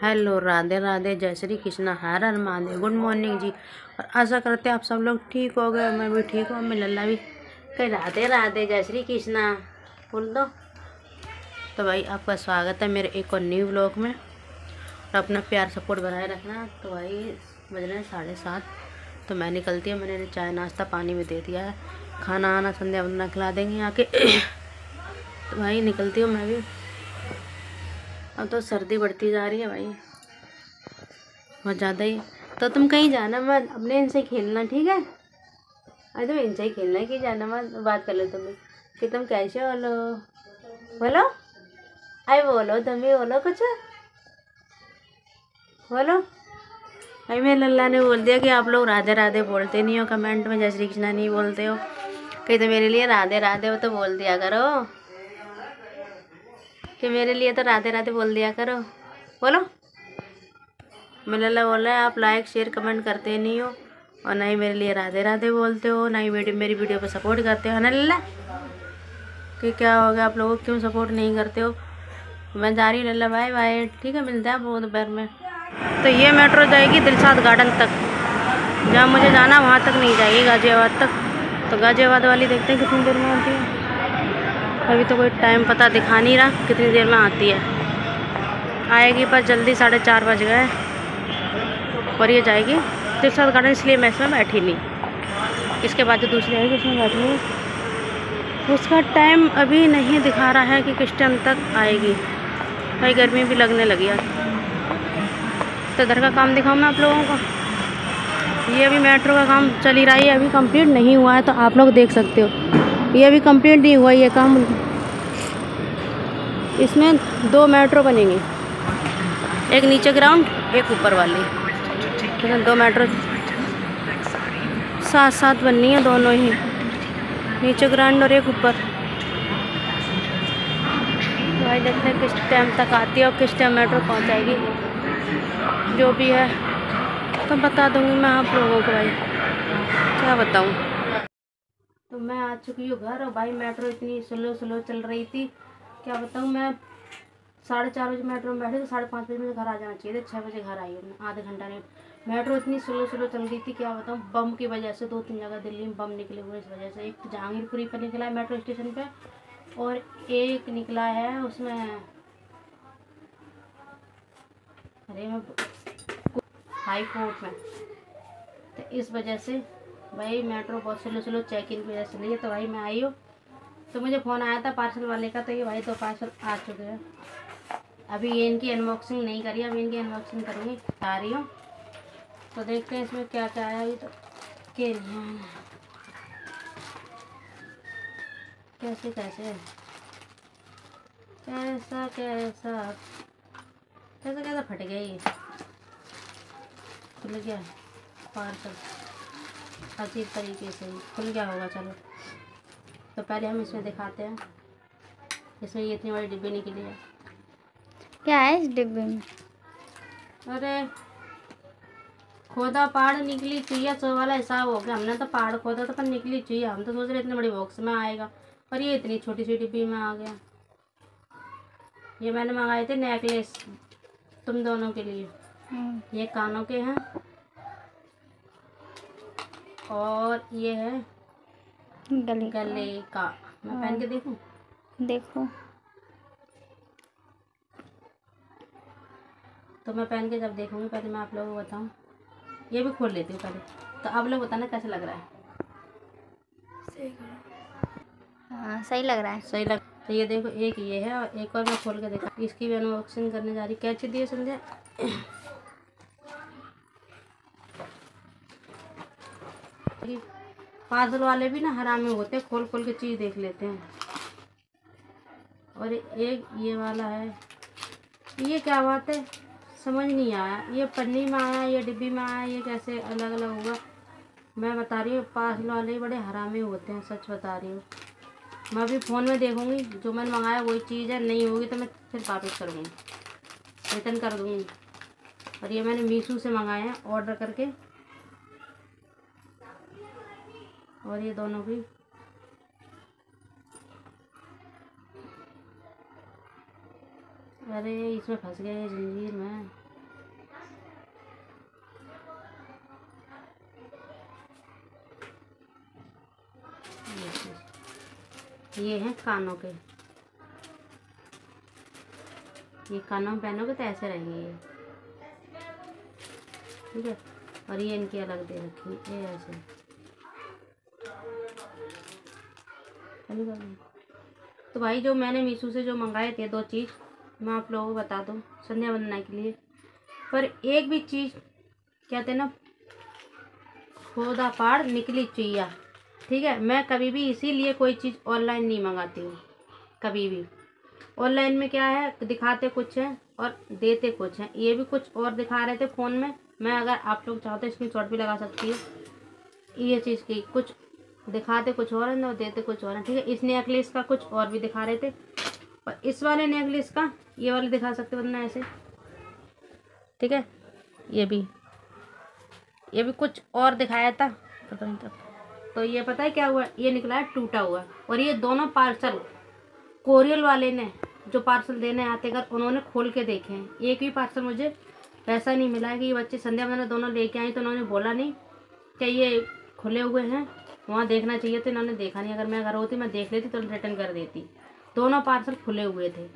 Hello, Radhe Radhe, जय श्री कृष्णा, हर हर Mahadev. Good morning जी। और आशा करते हैं आप सब लोग ठीक हो गए। मैं भी ठीक हूँ। मैं लल्ला भी कहीं राधे राधे, जय श्री कृष्णा बोल दो। तो भाई आपका स्वागत है मेरे एक और न्यू व्लॉग में। और अपना प्यार सपोर्ट बनाए रखना। तो भाई बज रहे हैं 7:30। तो मैं निकलती हूँ। मैंने चाय नाश्ता पानी भी दे दिया है। खाना आना संध्या वंदना खिला देंगे आके। तो भाई निकलती हूँ मैं भी। अब तो सर्दी बढ़ती जा रही है भाई, बहुत ज़्यादा ही। तो तुम कहीं जाना मत, अपने इनसे खेलना, ठीक है? अरे तुम इनसे ही खेलना है, कि जाना मत। बात कर लो तुम कि तुम कैसे हो। लो बोलो, अरे बोलो, तुम भी बोलो कुछ बोलो। भाई मेरे लल्ला ने बोल दिया कि आप लोग राधे राधे बोलते नहीं हो, कमेंट में जय श्री कृष्णा नहीं बोलते हो। कहीं तो मेरे लिए राधे राधे हो तो बोल दिया करो, कि मेरे लिए तो राधे राधे बोल दिया करो। बोलो। मेरे लल्ला बोल रहा है आप लाइक शेयर कमेंट करते नहीं हो, और ना ही मेरे लिए राधे राधे बोलते हो, ना ही मेरी वीडियो को सपोर्ट करते हो, है ना लल्ला? कि क्या हो गया, आप लोगों को क्यों सपोर्ट नहीं करते हो? मैं जा रही हूँ लल्ला, बाय बाय, ठीक है? मिलते हैं आपको दोपहर में। तो ये मेट्रो जाएगी दिलशाद गार्डन तक, जहाँ मुझे जाना वहाँ तक नहीं जाएगी, गाजियाबाद तक। तो गाजियाबाद वाली देखते हैं कितनी देर में आती है। अभी तो कोई टाइम पता दिखा नहीं रहा कितनी देर में आती है। आएगी पर जल्दी, 4:30 बज गए। और ये जाएगी दिलशाद गार्डन, इसलिए मैं इसमें बैठी नहीं। इसके बाद जो दूसरी आएगी उसमें बैठूँगी। उसका टाइम अभी नहीं दिखा रहा है कि किस टाइम तक आएगी। भाई गर्मी भी लगने लगी है। तो इधर का काम दिखाऊँ मैं आप लोगों को। ये अभी मेट्रो का काम चल ही रहा है, अभी कंप्लीट नहीं हुआ है, तो आप लोग देख सकते हो। ये अभी कंप्लीट नहीं हुआ ये काम। इसमें 2 मेट्रो बनेंगे, एक नीचे ग्राउंड, एक ऊपर वाली। तो 2 मेट्रो साथ साथ बननी है, दोनों ही, नीचे ग्राउंड और एक ऊपर। तो भाई देखते हैं किस टाइम तक आती है और किस टाइम मेट्रो पहुंचाएगी। जो भी है तो बता दूंगी मैं आप लोगों को। भाई क्या बताऊं। तो मैं आ चुकी हूँ घर, और भाई मेट्रो इतनी स्लो स्लो चल रही थी, क्या बताऊं। मैं 4:30 बजे मेट्रो में बैठी, तो 5:30 बजे मुझे घर आ जाना चाहिए था। 6 बजे घर आई हूँ, आधे घंटा लेट। मेट्रो इतनी स्लो स्लो चल रही थी, क्या बताऊँ। बम की वजह से 2-3 जगह दिल्ली में बम निकले हुए, इस वजह से। एक तो जहांगीरपुरी पर निकला है मेट्रो स्टेशन पे, और एक निकला है उसमें, अरे मैं हाई कोर्ट में। तो इस वजह से भाई मेट्रो बहुत स्लो स्लो चेकिंग की वजह से नहीं है। तो भाई मैं आई हूँ, तो मुझे फ़ोन आया था पार्सल वाले का। तो ये भाई 2 पार्सल आ चुके हैं। अभी ये इनकी अनबॉक्सिंग नहीं करी, अभी इनकी अनबॉक्सिंग करूँगी, आ रही हूँ। तो देखते हैं इसमें क्या क्या आया। अभी तो के नहीं कैसे कैसे कैसा कैसा कैसा कैसा फट गया ये, खुल गया पार्सल अजीब तरीके से ही खुल गया होगा। चलो तो पहले हम इसमें दिखाते हैं। इसमें ये इतनी बड़ी डिब्बी निकली है। क्या है इस डिब्बे में? अरे खोदा पहाड़ निकली चुहिया, सो वाला हिसाब हो गया। हमने तो पहाड़ खोदा था पर निकली चुहिया। हम तो सोच रहे इतने बड़ी बॉक्स में आएगा, पर ये इतनी छोटी सी डिब्बी में आ गया। ये मैंने मंगाए थे नेकलेस तुम दोनों के लिए। ये कानों के हैं, और ये है गले का। मैं पहन के देखूं? देखो। तो मैं पहन के जब देखूंगी, पहले मैं आप लोगों को बताऊं। ये भी खोल लेती हूँ पहले, तो आप लोग बताना कैसा लग रहा है। हाँ सही लग रहा है। सही लग। तो ये देखो, एक ये है और एक और मैं खोल के देखा। इसकी भी अनबॉक्सिंग करने जा रही। कैची दिए संध्या। पार्सल वाले भी ना हरामी होते हैं, खोल खोल के चीज़ देख लेते हैं। और एक ये वाला है, ये क्या बात है समझ नहीं आया। ये पन्नी में आया, ये डिब्बी में आया, ये कैसे अलग अलग होगा। मैं बता रही हूँ पार्सल वाले बड़े हरामी होते हैं, सच बता रही हूँ। मैं अभी फ़ोन में देखूँगी, जो मैंने मंगाया वही चीज़ है, नहीं होगी तो मैं फिर वापस करूँगी, रिटर्न कर दूँगी। और ये मैंने मीशो से मंगाए हैं ऑर्डर करके। और ये दोनों भी अरे इसमें फंस गए जंजीर में। ये हैं कानों के, ये कानों में पहनोगे तो ऐसे रहेंगे ये, ठीक है। और ये इनकी अलग दे रखी है, ये ऐसे। तो भाई जो मैंने मीशो से जो मंगाए थे 2 चीज़, मैं आप लोगों को बता दूँ संध्या बनने के लिए, पर एक भी चीज़ कहते हैं ना, खोदा पाड़ निकली चुईया, ठीक है। मैं कभी भी इसीलिए कोई चीज़ ऑनलाइन नहीं मंगाती हूँ, कभी भी। ऑनलाइन में क्या है, दिखाते कुछ है और देते कुछ है। ये भी कुछ और दिखा रहे थे फ़ोन में, मैं अगर आप लोग चाहते हो स्क्रीनशॉट भी लगा सकती हूँ। ये चीज़ की कुछ दिखाते कुछ और है और देते कुछ और है, ठीक है। इस नेकलेस का कुछ और भी दिखा रहे थे, और इस वाले नेकलेस का ये वाले दिखा सकते वरना ऐसे, ठीक है। ये भी कुछ और दिखाया था, पता नहीं था। तो ये पता है क्या हुआ, ये निकला है टूटा हुआ। और ये दोनों पार्सल कोरियल वाले ने जो पार्सल देने आते घर, उन्होंने खोल के देखे हैं। एक भी पार्सल मुझे ऐसा नहीं मिला है कि ये बच्चे संध्या मैंने दोनों लेके आई तो उन्होंने बोला नहीं कि ये खुले हुए हैं, वहाँ देखना चाहिए, तो इन्होंने देखा नहीं। अगर मैं घर होती मैं देख लेती तो रिटर्न कर देती। दोनों पार्सल खुले हुए थे,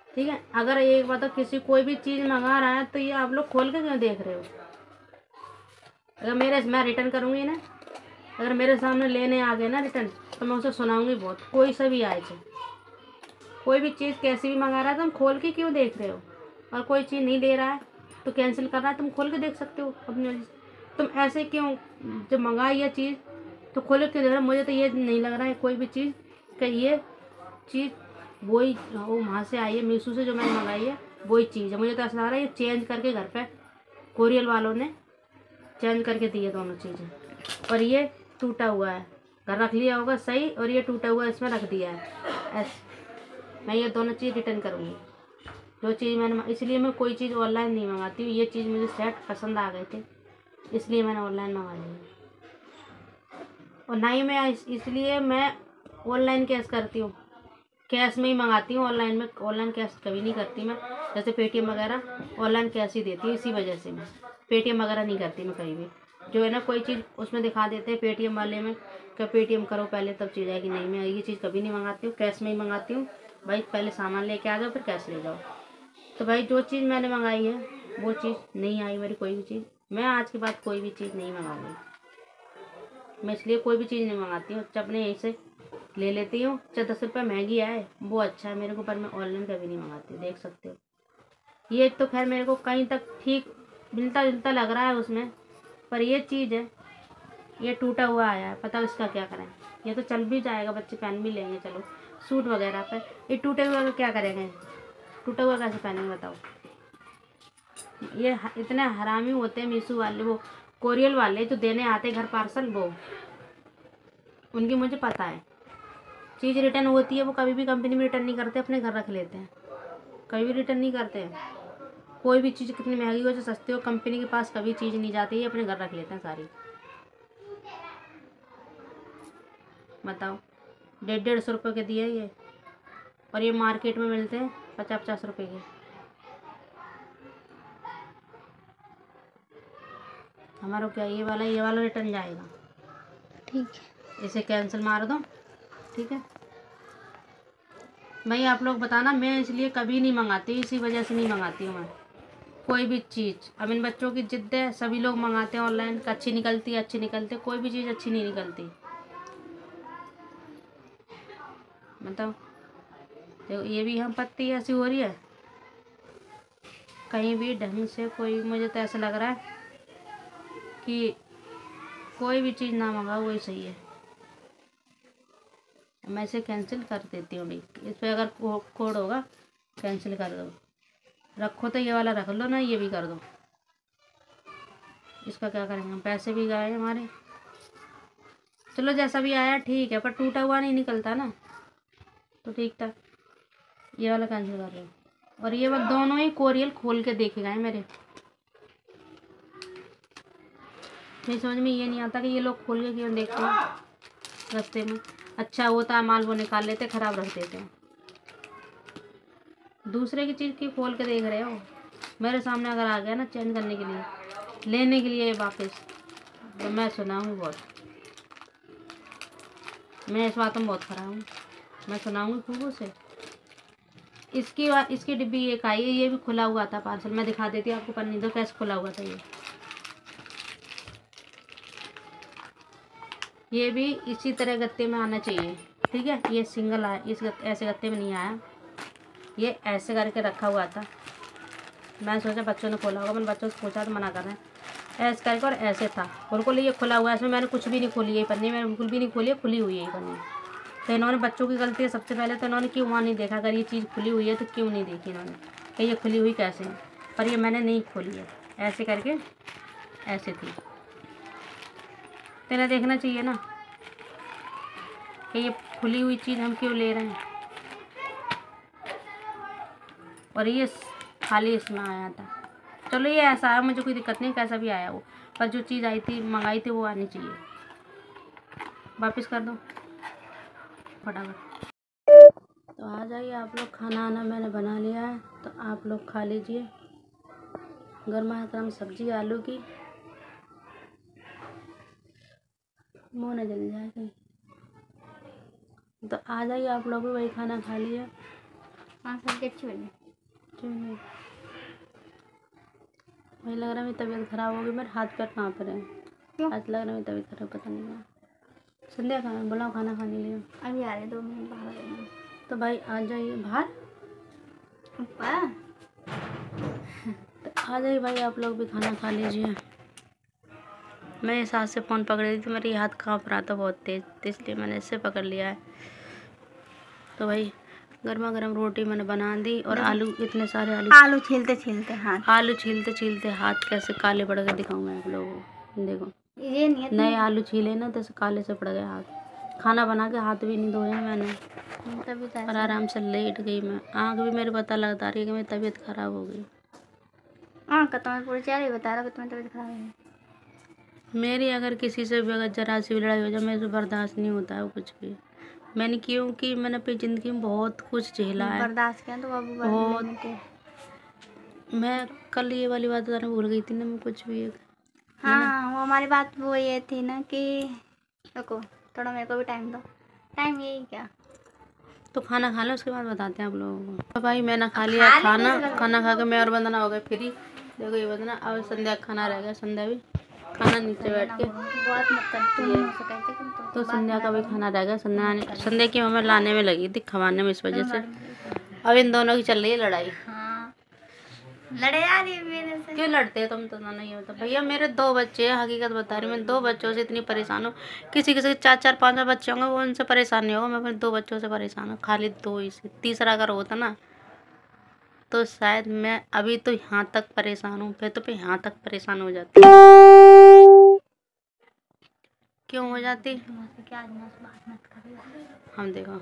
ठीक है। अगर एक बात, तो किसी कोई भी चीज़ मंगा रहा है तो ये आप लोग खोल के क्यों देख रहे हो। अगर मैं रिटर्न करूँगी ना, अगर मेरे सामने लेने आ गए ना रिटर्न, तो मैं उसे सुनाऊंगी बहुत। कोई सा भी आए थे, कोई भी चीज़ कैसी भी मंगा रहा है, तुम खोल के क्यों देख रहे हो। और कोई चीज़ नहीं दे रहा है तो कैंसिल कर रहा है, तुम खोल के देख सकते हो अपनी। तुम ऐसे क्यों, जब मंगाई ये चीज़ तो खोल के क्यों देख रहे हो। मुझे तो ये नहीं लग रहा है कोई भी चीज़ कि ये चीज़ वही वो वहाँ से आई है, मीशो से जो मैंने मंगाई है वही चीज़ है। मुझे तो ऐसा लग रहा है ये चेंज करके घर पे कोरियल वालों ने चेंज करके दी है दोनों चीज़ें। और ये टूटा हुआ है, घर रख लिया होगा सही, और ये टूटा हुआ इसमें रख दिया है ऐसे। मैं ये दोनों चीज़ रिटर्न करूँगी, जो चीज़ मैंने, इसलिए मैं कोई चीज़ ऑनलाइन नहीं मंगाती हूँ। ये चीज़ मुझे सेट पसंद आ गए थे, इसलिए मैंने ऑनलाइन मंगा लिया। और ना ही मैं इसलिए मैं ऑनलाइन कैश करती हूँ, कैश में ही मंगाती हूँ। ऑनलाइन में ऑनलाइन कैश कभी नहीं करती मैं, जैसे पेटीएम वगैरह ऑनलाइन कैश ही देती हूँ। इसी वजह से मैं पेटीएम वगैरह नहीं करती मैं कहीं भी। जो है ना, कोई चीज़ उसमें दिखा देते हैं पेटीएम वाले में कि पेटीएम करो पहले तब चीज़ आएगी, नहीं, मैं ये चीज़ कभी नहीं मंगाती हूँ, कैश में ही मंगाती हूँ। भाई पहले सामान लेके आ जाओ फिर कैश ले जाओ। तो भाई जो चीज़ मैंने मंगाई है वो चीज़ नहीं आई मेरी, कोई भी चीज़। मैं आज के बाद कोई भी चीज़ नहीं मंगाऊंगी, मैं इसलिए कोई भी चीज़ नहीं मंगाती हूँ। अपने यहीं से ले लेती हूँ, चाहे 10 रुपये महंगी आए वो अच्छा है मेरे को, पर मैं ऑनलाइन कभी नहीं मंगाती, देख सकते हो। ये तो खैर मेरे को कहीं तक ठीक मिलता जुलता लग रहा है उसमें, पर ये चीज़ है ये टूटा हुआ आया है, पता इसका क्या करें। ये तो चल भी जाएगा, बच्चे पहन भी लेंगे, चलो सूट वगैरह पर। ये टूटे हुए का क्या करेंगे, टूटा हुआ कैसे पहनेंगे बताओ। ये इतने हरामी होते हैं मीशो वाले, वो कोरियल वाले जो देने आते घर पार्सल, वो उनकी मुझे पता है। चीज़ रिटर्न होती है वो कभी भी कंपनी में रिटर्न नहीं करते, अपने घर रख लेते हैं, कभी भी रिटर्न नहीं करते हैं। कोई भी चीज़ कितनी महंगी हो चाहे सस्ती हो, कंपनी के पास कभी चीज़ नहीं जाती है, अपने घर रख लेते हैं सारी। बताओ 150-150 रुपये के दिए ये, और ये मार्केट में मिलते हैं 50-50 रुपये के। हमारा क्या, ये वाला रिटर्न जाएगा, ठीक है। इसे कैंसिल मार दो, ठीक है। भाई आप लोग बताना, मैं इसलिए कभी नहीं मंगाती, इसी वजह से नहीं मंगाती हूँ मैं कोई भी चीज़। अब इन बच्चों की जिद है, सभी लोग मंगाते हैं ऑनलाइन, अच्छी निकलती है, अच्छी निकलती है, कोई भी चीज़ अच्छी नहीं निकलती। बताओ, तो ये भी हम पत्ती ऐसी हो रही है, कहीं भी ढंग से कोई, मुझे तो ऐसा लग रहा है कि कोई भी चीज़ ना मंगाओ वही सही है। मैं इसे कैंसिल कर देती हूँ भाई, इस पर अगर कोड होगा कैंसिल कर दो, रखो तो ये वाला रख लो ना, ये भी कर दो। इसका क्या करेंगे हम, पैसे भी गए हमारे। चलो जैसा भी आया ठीक है, पर टूटा हुआ नहीं निकलता ना, तो ठीक था। ये वाला कैंसिल कर दो। और ये बात दोनों ही कोरियल खोल के देखे गए मेरे, मेरी समझ में ये नहीं आता कि ये लोग खोल के क्यों देखते हैं रास्ते में। अच्छा होता है माल वो निकाल लेते, ख़राब रख देते हैं। दूसरे की चीज़ की खोल के देख रहे हो, मेरे सामने अगर आ गया ना चेंज करने के लिए, लेने के लिए वापस, तो मैं सुना हूँ बहुत। मैं इस बात में बहुत खराब हूँ, मैं सुनाऊंगी खूब से। इसकी डिब्बी एक आई है, ये भी खुला हुआ था पार्सल, मैं दिखा देती हूँ आपको पन्नी, तो कैसे खुला हुआ था ये भी इसी तरह गत्ते में आना चाहिए, ठीक है। ये सिंगल आया, ऐसे गत्ते में नहीं आया, ये ऐसे करके रखा हुआ था। मैंने सोचा बच्चों ने खोला होगा, मैंने बच्चों से पूछा तो मना कर रहे हैं। ऐसे करके और ऐसे था, बिल्कुल ये खुला हुआ है, इसमें मैंने कुछ भी नहीं खोली है पन्नी, मैंने बिल्कुल भी नहीं खोली है, खुली हुई है ये पन्नी। तो इन्होंने बच्चों की गलती है सबसे पहले, तो इन्होंने क्यों वहाँ नहीं देखा, अगर ये चीज़ खुली हुई है तो क्यों नहीं देखी इन्होंने कि ये खुली हुई कैसे है। पर ये मैंने नहीं खोली है, ऐसे करके ऐसे थी। तेरा देखना चाहिए ना कि ये खुली हुई चीज़ हम क्यों ले रहे हैं। और ये खाली इसमें आया था। चलो ये ऐसा है, मुझे कोई दिक्कत नहीं, कैसा भी आया वो, पर जो चीज़ आई थी मंगाई थी वो आनी चाहिए। वापस कर दो फटाफट। तो आ जाइए आप लोग, खाना आना मैंने बना लिया है, तो आप लोग खा लीजिए। गर्मा गर्म सब्जी आलू की, मुँह न जल जाए कहीं। तो आ जाइए आप लोग भी, वही खाना खा लिया। हाँ सब्जी अच्छी बनी। वही लग रहा है मेरी तबीयत ख़राब हो गई, मेरे हाथ पैर काँप रहे हैं। आज लग रहा है मेरी तबीयत खराब, पता नहीं क्या। संध्या खाना बुलाओ, खाना खाने लिए। अभी आ रहे 2 मिनट बाहर। तो भाई आ जाइए बाहर, तो आ जाइए भाई आप लोग भी खाना खा लीजिए। मैं इस हाथ से फ़ोन पकड़ रही थी, मेरी हाथ काँप रहा था बहुत तेज़, तो इसलिए मैंने इससे पकड़ लिया है। तो भाई गर्मा गर्म रोटी मैंने बना दी, और आलू, इतने सारे आलू छीलते छीलते हाथ कैसे काले पड़ गए दिखाऊंगा आप लोगों को। देखो ये नहीं है, नए आलू छीले ना तो काले से पड़ गए हाथ। खाना बना के हाथ भी नहीं धोए मैंने, तभी तो और आराम से लेट गई मैं। आँख भी मेरे पता लगता रही है कि मेरी तबीयत खराब हो गई। आँख का तुम्हारे पूरे चेहरे बता रहा कि तुम्हारी तबीयत खराब है। मेरी अगर किसी से भी अगर जरा सी भी लड़ाई हो जाए, मेरे से बर्दाश्त नहीं होता है वो कुछ भी। मैंने क्योंकि मैंने अपनी ज़िंदगी में बहुत कुछ झेला है, बर्दाश्त किया तो बाबू बहुत। मैं कल ये वाली बात बताना भूल गई थी ना, मैं कुछ भी हाँ वो हमारी बात वो ये थी ना कि रुको थोड़ा मेरे को भी टाइम दो। टाइम यही क्या, तो खाना खा लो उसके बाद बताते हैं आप लोगों को। तो भाई मैंने खा लिया खाना खा के मैं और वंदना हो गए फ्री। देखो ये वंदना, अब संध्या खाना रह गया, संध्या भी खाना नीचे बैठ के बहुत मत करती है। तो संध्या का भी खाना रह गया। संध्या की मम्मी लाने में लगी थी, खवाने में, इस वजह से अब इन दोनों की चल रही है लड़ाई। हाँ लड़े आ रही है मेरे से। क्यों लड़ते हो तुम तो दोनों? ये बताओ भैया, मेरे 2 बच्चे हैं, हकीकत बता रही हूँ, मैं 2 बच्चों से इतनी परेशान हूँ। किसी के 4-4 5 बच्चे होंगे वो उनसे परेशान नहीं होगा, मैं अपने 2 बच्चों से परेशान हूँ, खाली 2 ही से। तीसरा अगर होता ना तो शायद मैं अभी तो यहाँ तक परेशान हूँ, फिर तो फिर यहाँ तक परेशान हो जाती। क्यों हो जाती? हम देखो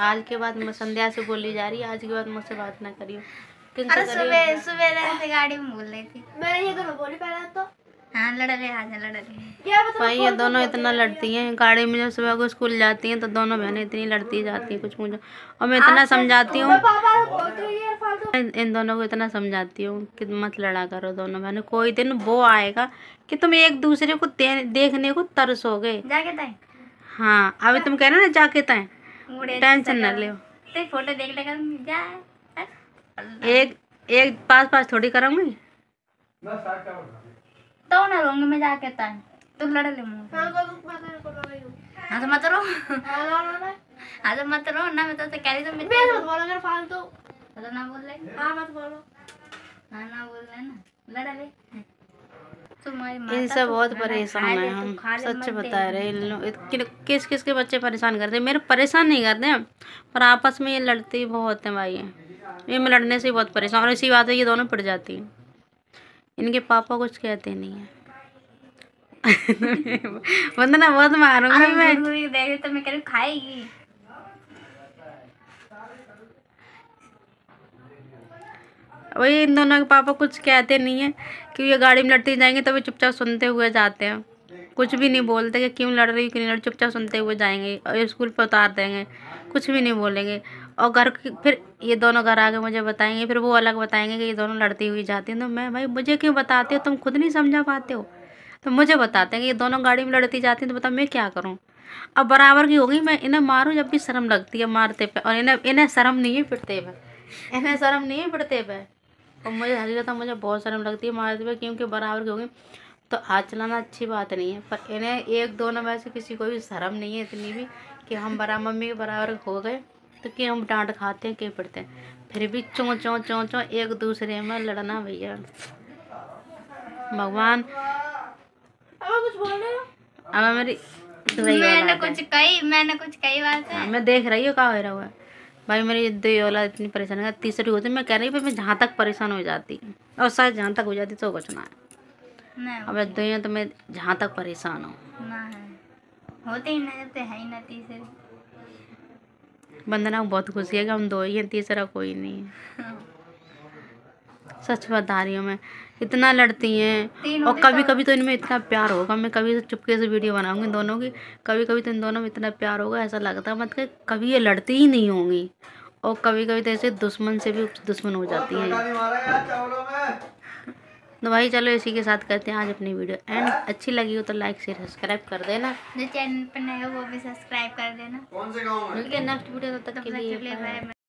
आज के बाद मैं संध्या से बोली जा रही है, आज के बाद मुझसे बात ना करियो। अरे सुबह ऐसे गाड़ी में बोल रही थी, मैंने ये दोनों बोली पहले तो। हाँ लड़ रहे, आज लड़ रहे भाई ये दोनों इतना लड़ती हैं गाड़ी में, जब सुबह को स्कूल जाती हैं तो दोनों बहनें इतनी लड़ती जाती हैं कुछ मुझे। और मैं इतना समझाती हूँ, इन दोनों को इतना समझाती हूँ कि मत लड़ा करो दोनों बहनें। कोई दिन वो आएगा कि तुम एक दूसरे को देखने को तरसोगे। हाँ अभी तुम कह रहे हो ना जाके तय, टेंशन न ले। फोटो देख लेगा एक पास थोड़ी करूँगी तो ना रोंगे मैं जाके तय, तू लड़ ले मुँह। हाँ तो मत रो, हाँ तो मत रो ना, मैं तो कह रही तो फालतू तो ना बोल रहे। हाँ मत बोलो, हाँ ना बोल रहे ना, लड़ ले। इनसे बहुत परेशान है हम, सच बता रहे इन लोग। किस किस के बच्चे परेशान करते हैं, मेरे परेशान नहीं करते हैं, पर आपस में ये लड़ती बहुत हैं भाई। ये मैं लड़ने से बहुत परेशान, और इसी बात है ये दोनों पड़ जाती हैं। इनके पापा कुछ कहते नहीं है। वंदना बहुत मारूंगी मैं, देख तो मैं कह रही खाएगी। वही इन दोनों के पापा कुछ कहते नहीं है कि ये गाड़ी में लड़ती जाएंगे तभी चुपचाप सुनते हुए जाते हैं, कुछ भी नहीं बोलते कि क्यों लड़ रही क्यों नहीं लड़, चुपचाप सुनते हुए जाएंगे और स्कूल पर उतार देंगे, कुछ भी नहीं बोलेंगे। और घर फिर ये दोनों घर आके मुझे बताएंगे, फिर वो अलग बताएंगे कि ये दोनों लड़ती हुई जाती हैं। तो मैं भाई मुझे क्यों बताते हो, तुम खुद नहीं समझा पाते हो? तो मुझे बताते हैं कि ये दोनों गाड़ी में लड़ती जाती हैं, तो बता मैं क्या करूँ? अब बराबर की हो गई, मैं इन्हें मारूं जब भी शर्म लगती है मारते पे, और इन्हें इन्हें शर्म नहीं है पिटते पे, इन्हें शर्म नहीं है पिटते पे। और मुझे हकीकत मुझे बहुत शर्म लगती है मारते पे, क्योंकि बराबर की हो गई तो हाथ चलाना अच्छी बात नहीं है, पर इन्हें एक दोनों में से किसी को भी शर्म नहीं है इतनी भी कि हम मम्मी के बराबर हो गए तो कि हम डांट खाते हैं, कि पिटते हैं, फिर भी चों चों चों चों एक दूसरे में लड़ना भैया। भगवान कुछ बोल रहे हो? अब मेरी मैंने कुछ कही बात है। मैं देख रही हूँ क्या हो रहा हुआ है भाई। मेरी दो औलाद इतनी परेशान है, तीसरी होती मैं कह रही हूँ, मैं जहाँ तक परेशान हो जाती और शायद जहाँ तक हो जाती तो कुछ ना है। अब दो तो मैं जहाँ तक परेशान हूँ ना है, होते ही नहीं तो है ही ना तीसरी। बंदना को बहुत खुशी है कि हम दो ही हैं, तीसरा कोई नहीं है। सच बता रही हूँ मैं, इतना लड़ती हैं, और कभी कभी तो इनमें इतना प्यार होगा, मैं कभी चुपके से वीडियो बनाऊंगी दोनों की, कभी कभी तो इन दोनों में इतना प्यार होगा ऐसा लगता है मतलब कभी ये लड़ती ही नहीं होंगी, और कभी कभी तो ऐसे दुश्मन से भी दुश्मन हो जाती हैं। तो भाई चलो इसी के साथ करते हैं आज अपनी वीडियो एंड। अच्छी लगी हो तो लाइक शेयर सब्सक्राइब कर देना, जो चैनल पर नए हो वो भी सब्सक्राइब कर देना। मिलते हैं नेक्स्ट वीडियो, तब तक के लिए बाय।